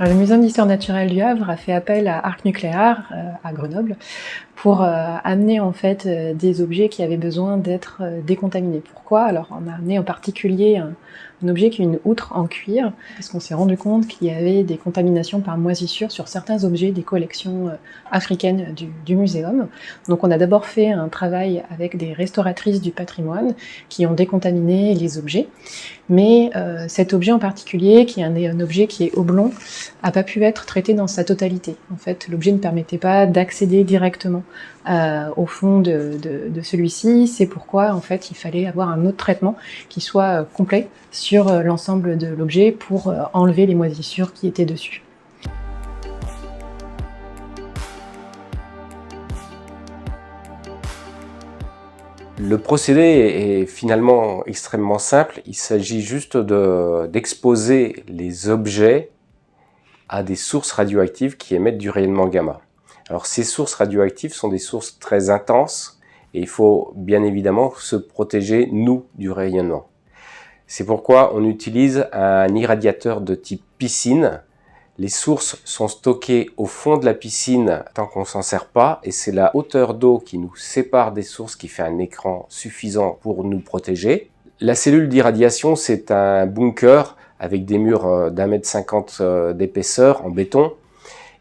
Le Muséum d'histoire naturelle du Havre a fait appel à Arc Nucléaire à Grenoble pour amener en fait des objets qui avaient besoin d'être décontaminés. Pourquoi? Alors on a amené en particulier un objet qui est une outre en cuir, parce qu'on s'est rendu compte qu'il y avait des contaminations par moisissure sur certains objets des collections africaines du muséum. Donc on a d'abord fait un travail avec des restauratrices du patrimoine qui ont décontaminé les objets, mais cet objet en particulier, qui est un objet qui est oblong, n'a pas pu être traité dans sa totalité. En fait, l'objet ne permettait pas d'accéder directement au fond de celui-ci. C'est pourquoi en fait il fallait avoir un autre traitement qui soit complet sur l'ensemble de l'objet pour enlever les moisissures qui étaient dessus. Le procédé est finalement extrêmement simple. Il s'agit juste d'exposer les objets à des sources radioactives qui émettent du rayonnement gamma. Alors ces sources radioactives sont des sources très intenses et il faut bien évidemment se protéger, nous, du rayonnement. C'est pourquoi on utilise un irradiateur de type piscine. Les sources sont stockées au fond de la piscine tant qu'on s'en sert pas, et c'est la hauteur d'eau qui nous sépare des sources qui fait un écran suffisant pour nous protéger. La cellule d'irradiation, c'est un bunker avec des murs d'1,50 m d'épaisseur en béton,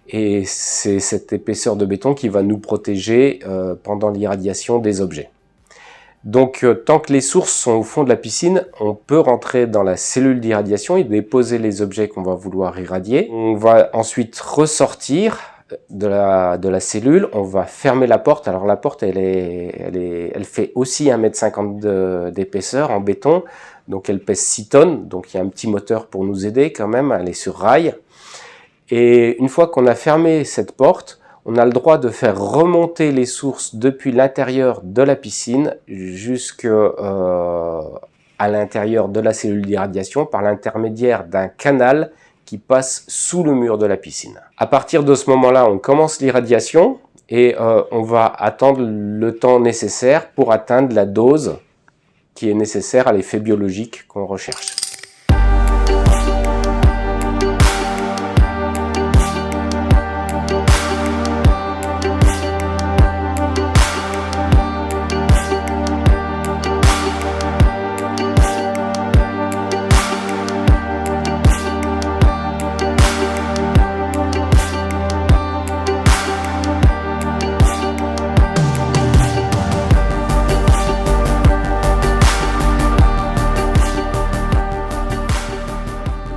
et c'est cette épaisseur de béton qui va nous protéger pendant l'irradiation des objets. Donc tant que les sources sont au fond de la piscine, on peut rentrer dans la cellule d'irradiation et déposer les objets qu'on va vouloir irradier. On va ensuite ressortir de la cellule, on va fermer la porte. Alors la porte elle fait aussi 1,50 m d'épaisseur en béton, donc elle pèse 6 tonnes, donc il y a un petit moteur pour nous aider quand même, elle est sur rail. Et une fois qu'on a fermé cette porte, on a le droit de faire remonter les sources depuis l'intérieur de la piscine jusqu'à l'intérieur de la cellule d'irradiation par l'intermédiaire d'un canal qui passe sous le mur de la piscine. À partir de ce moment-là, on commence l'irradiation et on va attendre le temps nécessaire pour atteindre la dose qui est nécessaire à l'effet biologique qu'on recherche.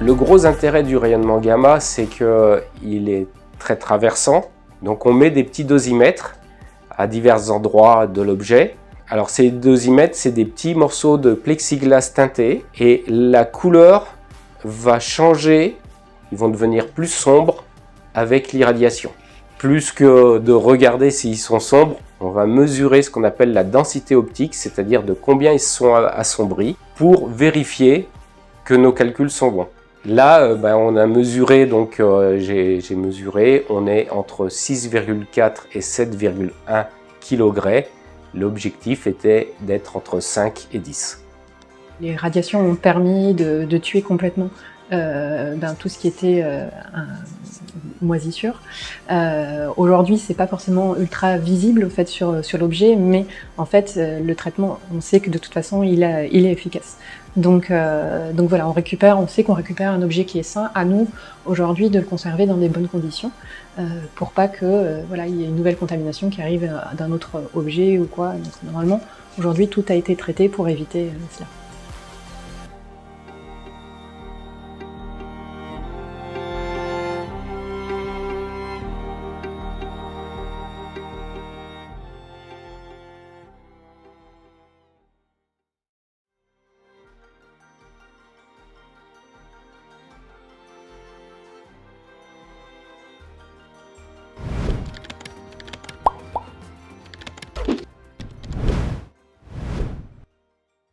Le gros intérêt du rayonnement gamma, c'est qu'il est très traversant. Donc on met des petits dosimètres à divers endroits de l'objet. Alors ces dosimètres, c'est des petits morceaux de plexiglas teintés et la couleur va changer, ils vont devenir plus sombres avec l'irradiation. Plus que de regarder s'ils sont sombres, on va mesurer ce qu'on appelle la densité optique, c'est-à-dire de combien ils sont assombris, pour vérifier que nos calculs sont bons. Là, on a mesuré, donc j'ai mesuré, on est entre 6,4 et 7,1 kg. L'objectif était d'être entre 5 et 10. Les radiations ont permis de tuer complètement tout ce qui était moisissure. Aujourd'hui, c'est pas forcément ultra visible en fait, sur l'objet, mais en fait, le traitement, on sait que de toute façon, il est efficace. Donc voilà, on sait qu'on récupère un objet qui est sain. À nous, aujourd'hui, de le conserver dans des bonnes conditions pour pas que il y ait une nouvelle contamination qui arrive d'un autre objet ou quoi. Donc, normalement, aujourd'hui, tout a été traité pour éviter cela.